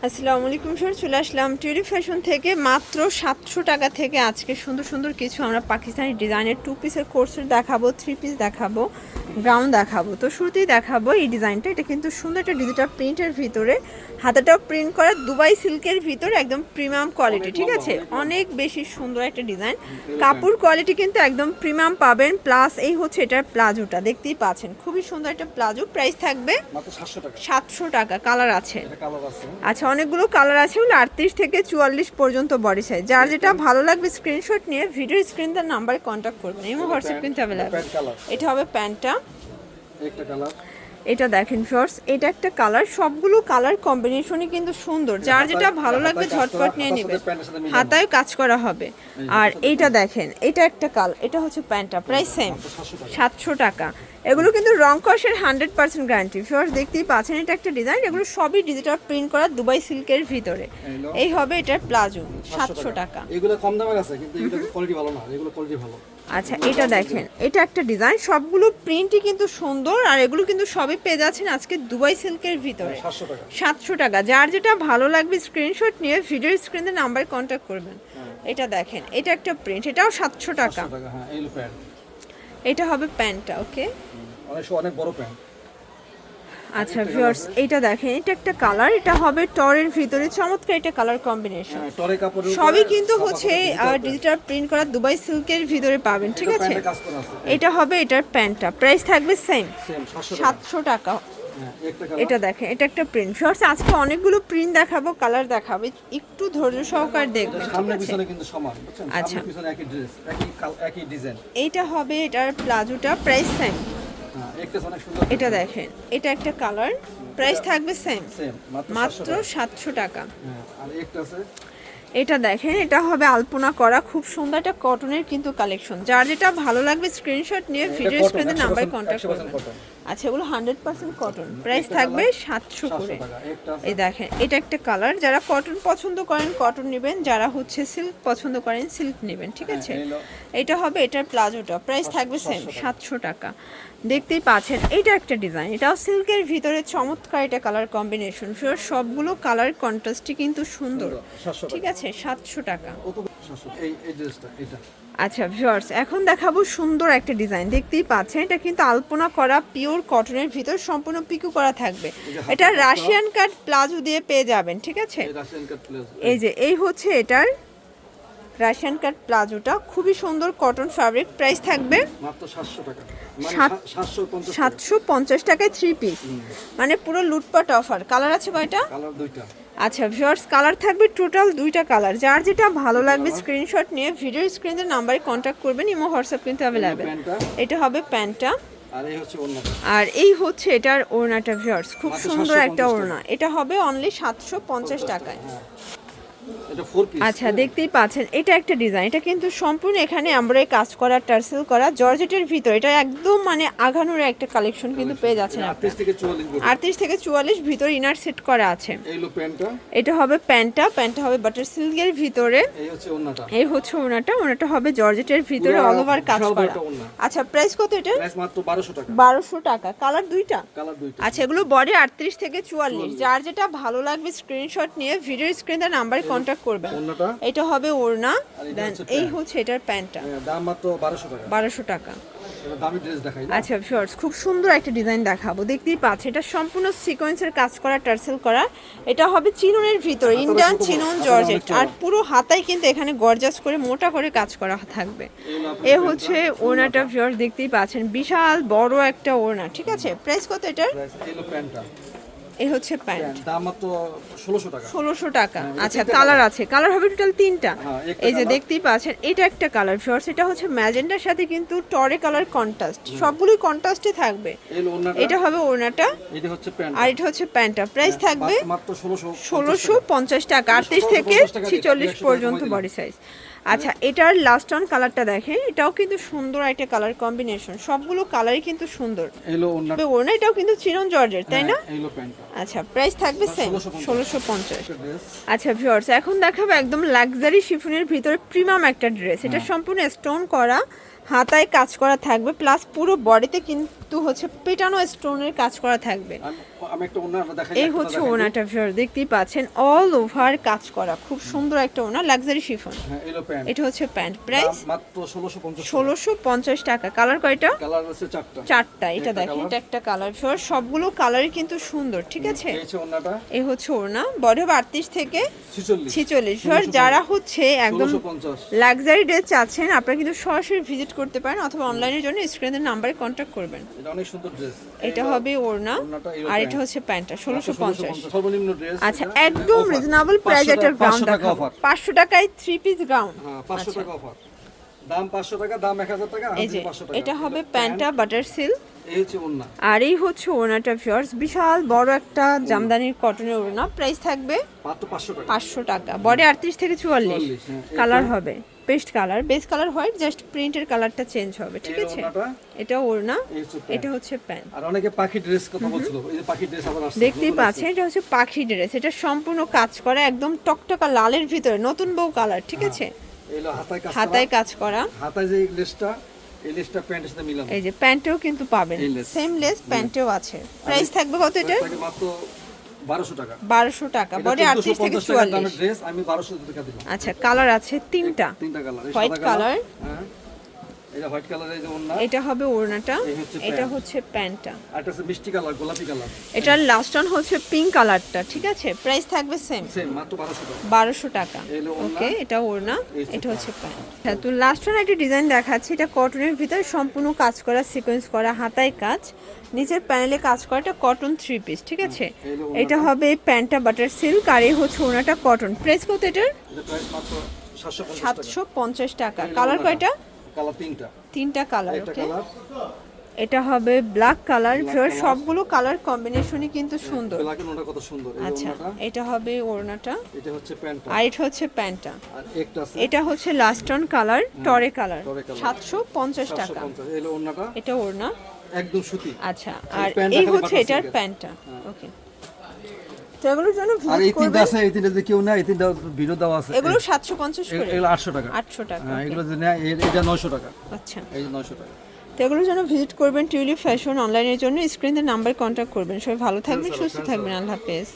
আসসালামু আলাইকুম স্যার, চলে আসলাম টিউরি ফ্যাশন থেকে মাত্র 700 টাকা থেকে আজকে সুন্দর সুন্দর কিছু আমরা পাকিস্তানি ডিজাইনের 2 পিসের কোর্সের দেখাবো, 3 পিস দেখাবো, গ্রাউন্ড দেখাবো। তো শুরুতেই দেখাবো এই ডিজাইনটা। এটা কিন্তু সুন্দর একটা ডিজিটাল প্রিন্টের ভিতরে, হাতাটাও প্রিন্ট করা দুবাই সিল্কের ভিতরে, একদম প্রিমিয়াম কোয়ালিটি। ঠিক আছে, অনেক বেশি সুন্দর একটা ডিজাইন, কাপড় কোয়ালিটি কিন্তু একদম প্রিমিয়াম পাবেন। প্লাস এই হচ্ছে এটার প্লাজোটা, দেখতেই পাচ্ছেন খুবই সুন্দর একটা প্লাজো। প্রাইস থাকবে মাত্র 700 টাকা। 700 টাকা। কালার আছে, এটা কালার আছে। আচ্ছা অনেকগুলো কালার আছে, 38 থেকে 44 পর্যন্ত বডি সাইজ। যার যেটা ভালো লাগবে স্ক্রিনশট নিয়ে ভিডিও স্ক্রিনের নাম্বারে কন্ট্যাক্ট করবেন। ইমো হোয়াটসঅ্যাপ কিন্তু অ্যাভেলেবল। এটা হবে প্যান্টটা, একটা কালার। এটা দেখেন শর্টস, এটা একটা কালার। সবগুলো কালার কম্বিনেশনই কিন্তু সুন্দর, যার যেটা ভালো লাগবে ঝটপট নিয়ে নেবেন। হাতায় কাজ করা হবে। আর এইটা দেখেন, এটা একটা কালার, এটা হচ্ছে প্যান্টটা, প্রাইস সেম 700 টাকা। এগুলো কিন্তু রং কষের 100% গ্যারান্টি। ফিওর্স দেখতেই পাচ্ছেন, এটা একটা ডিজাইন, এগুলো সবই ডিজিটাল প্রিন্ট করা দুবাই সিল্কের ভিতরে। এই হবে এটার প্লাজো, 700 টাকা। এগুলো কম দামের আছে কিন্তু এগুলো কোয়ালিটি ভালো না, এগুলো কোয়ালিটি ভালো। আচ্ছা এটা দেখেন, এটা একটা ডিজাইন, সবগুলো প্রিন্টই কিন্তু সুন্দর। আর এগুলো কিন্তু সবই পেয়ে যাচ্ছেন আজকে দুবাই সিল্কের ভিতরে 700 টাকা। যার যেটা ভালো লাগবে স্ক্রিনশট নিয়ে ভিডিও স্ক্রিনে নাম্বারে কন্ট্যাক্ট করবেন। এটা দেখেন, এটা একটা প্রিন্ট, এটাও 700 টাকা। হ্যাঁ, এই প্যান্ট। এটা হবে প্যান্টটা, ওকে। অনেক বড় প্যান্ট। আচ্ছা ভিউয়ার্স, এটা দেখেন, এটা একটা কালার, এটা হবে টরের ভিতরে, চমৎকার এটা কালার কম্বিনেশন। টরে কাপড়ের সবই কিন্তু হচ্ছে ডিজিটাল প্রিন্ট করা দুবাই সিল্কের ভিতরে পাবেন। ঠিক আছে, এটা হবে এটার প্যান্টটা, প্রাইস থাকবে সেম 700 টাকা। এটা দেখেন, এটা একটা প্রিন্ট। শর্টস আজকে অনেকগুলো প্রিন্ট দেখাবো, কালার দেখাবো, একটু ধৈর্য সহকারে দেখবেন। সামনে পিছনে কিন্তু সমান, বুঝছেন? আচ্ছা, সামনে পিছনে একই ড্রেস, একই ডিজাইন। এইটা হবে এটার প্লাজোটা, প্রাইস সেম। একটা অনেক সুন্দর। এটা দেখেন, এটা একটা কালার, প্রাইস থাকবে সেম মাত্র 700 টাকা। আর একটা আছে, এটা দেখেন, এটা হবে আলপনা করা, খুব সুন্দর একটা কটনের কিন্তু কালেকশন। যার যেটা ভালো লাগবে স্ক্রিনশট নিয়ে ভিডিও স্ক্রিনে নাম্বারে কন্ট্যাক্ট করবেন। আচ্ছা এগুলো 100% কটন, প্রাইস থাকবে 700 করে। এই দেখেন, এটা একটা কালার, যারা কটন পছন্দ করেন কটন নেবেন, যারা হচ্ছে সিল্ক পছন্দ করেন সিল্ক নেবেন। ঠিক আছে, এটা হবে এটার প্লাজোটা, প্রাইস থাকবে সেম 700 টাকা। দেখতেই পাচ্ছেন, এটা একটা ডিজাইন, এটাও সিল্কের ভিতরে চমৎকার এটা কালার কম্বিনেশন। সবগুলো কালার কন্ট্রাস্টই কিন্তু সুন্দর। ঠিক আছে, 700 টাকা। আচ্ছা ভিউয়ার্স, এখন দেখাবো সুন্দর একটা ডিজাইন। দেখতেই পাচ্ছেন, এটা কিন্তু আলপনা করা পিওর কটনের ভিতর, সম্পূর্ণ পিকু করা থাকবে। এটা রাশিয়ান কাট প্লাজো দিয়ে পেয়ে যাবেন। ঠিক আছে, এই যে এই হচ্ছে এটার রাশিয়ান কাট প্লাজোটা, খুবই সুন্দর কটন ফ্যাব্রিক। প্রাইস থাকবে মাত্র 700 টাকা, 750 টাকায় 3 পিস, মানে পুরো লুটপাট অফার। কালার আছে কয়টা? কালার দুইটা। আচ্ছা ভিউয়ার্স, কালার থাকবে টোটাল 2টা কালার। যার যেটা ভালো লাগবে স্ক্রিনশট নিয়ে ভিডিও স্ক্রিনের নাম্বারে কন্ট্যাক্ট করবেন। ইমো হোয়াটসঅ্যাপ কিন্তু অ্যাভেলেবেল। এটা হবে প্যান্টটা, আর এই হচ্ছে এটার ওড়নাটা। ভিউয়ার্স খুব সুন্দর একটা ওড়না, এটা হবে অনলি 750 টাকায়। আচ্ছা দেখতেই পাচ্ছেন, এটা একটা ডিজাইন, এটা কিন্তু সম্পূর্ণ এখানে আমরা কাজ করা, টার্সেল করা, জর্জেটের ভিতর। এটা একদম মানে আঘানুর একটা কালেকশন কিন্তু পেয়ে যাচ্ছেন। 38 থেকে 44 ভিতরে ইনার সেট করা আছে। এটা হবে প্যান্টটা, প্যান্টটা হবে বাটার সিল্কের ভিতরে। এই হচ্ছে ওড়নাটা, ওড়নাটা হবে জর্জেটের ভিতরে, অল ওভার কাজ করা। আচ্ছা প্রাইস কত এটা? মাত্র 1200 টাকা। 1200 টাকা। কালার দুইটা। আচ্ছা এগুলো বডি 38 থেকে 44। যার যেটা ভালো লাগবে স্ক্রিনশট নিয়ে ভিডিও স্ক্রিনে নাম্বারে কন্ট্যাক্ট করবেন। এটা হবে ওড়না, দেন এই হচ্ছে এটার প্যান্টটা, দাম মাত্র 1200 টাকা। 1200 টাকা। দামি ড্রেস দেখাই। আচ্ছা শর্টস, খুব সুন্দর একটা ডিজাইন দেখাবো। দেখতেই পাচ্ছেন, এটা সম্পূর্ণ সিকোয়েন্সের কাজ করা, টার্সেল করা। এটা হবে চিননের ভিতর, ইন্ডিয়ান চিনন জর্জেট, আর পুরো হাতায় কিন্তু এখানে গর্জাস করে মোটা করে কাজ করা থাকবে। এ হচ্ছে ওড়নাটা। শর্টস দেখতেই পাচ্ছেন, বিশাল বড় একটা ওড়না। ঠিক আছে, প্রাইস কত এটার? এই হচ্ছে প্যান্ট, দাম মাত্র 1600 টাকা। 1600 টাকা। আচ্ছা কালার আছে, কালার হবে টোটাল 3টা। এই যে দেখতেই পাচ্ছেন, এটা একটা কালার। ফিওর্স এটা হচ্ছে ম্যাজেন্ডার সাথে কিন্তু টরে কালার কন্ট্রাস্ট, সবগুলোই কন্ট্রাস্টে থাকবে। এটা হবে ওড়নাটা, এটা হচ্ছে প্যান্ট, আর এটা হচ্ছে প্যান্টটা। প্রাইস থাকবে মাত্র 1650 টাকা, 38 থেকে 46 পর্যন্ত বডি সাইজ। আচ্ছা এটার লাস্ট অন কালারটা দেখেন, এটাও কিন্তু সুন্দর একটা কালার কম্বিনেশন, সবগুলো কালারই কিন্তু সুন্দর। ওড়না এটাও কিন্তু চিনন জর্জের, তাই না? আচ্ছা প্রাইস থাকবে সেম 1650। আচ্ছা ভিউয়ার্স, এখন দেখাবো একদম লাক্সারি শিফনের ভিতরে প্রিমিয়াম একটা ড্রেস। এটা সম্পূর্ণ স্টোন করা, হাতায় কাজ করা থাকবে, প্লাস পুরো বডিতে কিন্তু হচ্ছে পেটানো স্টোনের কাজ করা থাকবে। আমি একটা ওড়না দেখাই। এই হচ্ছে ওড়নাটা ভিউয়ার, দেখতেই পাচ্ছেন অল ওভার কাজ করা, খুব সুন্দর একটা ওড়না, লাক্সারি শিফন। হ্যাঁ, এলো প্যান্ট। এটা হচ্ছে প্যান্ট, প্রাইস মাত্র 1650 1650 টাকা। কালার কয়টা? কালার আছে চারটা। চারটা। এটা দেখেন, এটা একটা কালার ভিউয়ার, সবগুলো কালারই কিন্তু সুন্দর, ঠিক আছে। এই হচ্ছে ওড়নাটা। এই হচ্ছে ওড়না, বডি হবে 38 থেকে 46 ভিউয়ার। যারা হচ্ছে একদম 1650 লাক্সারি ড্রেস চাচ্ছেন, আপনারা কিন্তু সরাসরি ভিজিট করতে পারেন অথবা অনলাইনের জন্য স্ক্রিনের নাম্বারে কন্ট্যাক্ট করবেন। এটা অনেক সুন্দর ড্রেস। এটা হবে ওড়না, আর এটা হচ্ছে প্যান্টটা 1650। সর্বনিম্ন ড্রেস। আচ্ছা, একদম রিজনেবল প্রাইস। এটার গ্রাউন্ড দেখাবো 500 টাকায় 3 পিস গ্রাউন্ড। হ্যাঁ, 500 টাকা অফার। দাম 500 টাকা, দাম 1000 টাকা, এই যে 500 টাকা। এটা হবে প্যান্টটা বাটার সিল্ক। এই হচ্ছে ওড়না। আর এই হচ্ছে ওড়নাটা ভিউয়ার্স, বিশাল বড় একটা জামদানির কটনের ওড়না, প্রাইস থাকবে মাত্র 500 টাকা। 500 টাকা। বডি 38 থেকে 44। হ্যাঁ, কালার হবে paste colour, base colour white, just প্রিন্টের কালারটা চেঞ্জ হবে, ঠিক এই আছে। ওড়নাটা। এটা ওড়না, এই হচ্ছে প্যান্ট। এটা হচ্ছে প্যান্ট। আর অনেকে পাখি ড্রেস কথা বলছিল, এই যে পাখি ড্রেস আবার আসছে। দেখতেই পাচ্ছেন, এটা হচ্ছে পাখি ড্রেস। এটা সম্পূর্ণ কাজ করা, একদম টকটকা লালের ভিতরে, নতুন বউ কালার, ঠিক আছে। এলো হাতায় কাজ করা। হাতায় কাজ করা। হাতায় যে লেসটা, এই লেসটা প্যান্টের সাথে মিলানো। এই যে প্যান্টেও কিন্তু পাবেন, এই লেস। সেম লেস প্যান্টেও আছে। প্রাইস থাকবে কত এটা? এটাকে মাত্র 1200 টাকা। 1200 টাকা। বডি 38 থেকে 1450 টাকা দামের 44। ড্রেস আমি 1200 টাকা দিলাম। আচ্ছা, কালার আছে তিনটা। তিনটা কালার। এই হোয়াইট সাদা কালার, হ্যাঁ, এটা হোয়াইট কালার, এই যে ওড়না। এটা হবে ওড়নাটা, এই হচ্ছে এটা প্যান্ট। হচ্ছে প্যান্টটা। আর এটা হচ্ছে মিষ্টি কালার, গোলাপি কালার। এটার লাস্ট অন হচ্ছে পিঙ্ক কালারটা, ঠিক আছে। প্রাইস থাকবে সেম সেম মাত্র 1200 টাকা। 1200 টাকা। এই হলো ওড়না। ওকে, এটা ওড়না, এই হচ্ছে এটা হচ্ছে প্যান্ট। হ্যাঁ, তো লাস্ট ওয়ান একটা ডিজাইন দেখাচ্ছি। এটা কটনের ভিতরে সম্পূর্ণ কাজ করা, সিকোয়েন্স করা, হাতায় কাজ, নিচের প্যানেলে কাজ করা, এটা কটন 3 পিস, ঠিক আছে। এই হলো ওড়নাটা। এটা হবে প্যান্টটা বাটার সিল্ক, আর এই হচ্ছে ওড়নাটা কটন। প্রাইস কত এটার? এটা প্রাইস মাত্র 750 টাকা। 750 টাকা। এই হলো কালার ওড়নাটা। কয়টা? কালার তিনটা। তিনটা কালার। একটা ওকে, কালার, এটা হবে ব্ল্যাক কালার। কালার। সবগুলো কালার কম্বিনেশনই কিন্তু সুন্দর। ব্ল্যাক এর ওড়না কত সুন্দর। এই আচ্ছা, ওড়নাটা, এটা হবে ওড়নাটা, এটা হচ্ছে প্যান্টটা। আর এটা হচ্ছে প্যান্টটা। আর একটা আছে এটা হচ্ছে লাস্ট অন কালার, টরে কালার, টরে কালার। 750 টাকা। 750। এই হলো ওড়নাটা, এটা ওড়না। একদম সুতি। আচ্ছা, আর প্যান্টটা এই খালি হচ্ছে বাটার এটার সিল্কের। প্যান্টটা। ওকে, তো এগুলোর জন্য আর ভিজিট এই তিনটা করবেন। আছে, এই তিনটা যে কেউ না, এই তিনটা ভিডিও দেওয়া আছে। এগুলো 750 করে। এগুলো 800 টাকা। 800 টাকা। হ্যাঁ, okay। এগুলো যে নেয় এটা 900 টাকা। আচ্ছা, এই যে 900 টাকা। তো এগুলোর জন্য ভিজিট করবেন টিউলিপ ফ্যাশন অনলাইনের জন্য, স্ক্রিনের নাম্বার কন্ট্যাক্ট করবেন। সবাই ভালো থাকবেন, সুস্থ থাকবেন, আল্লাহ হাফেজ।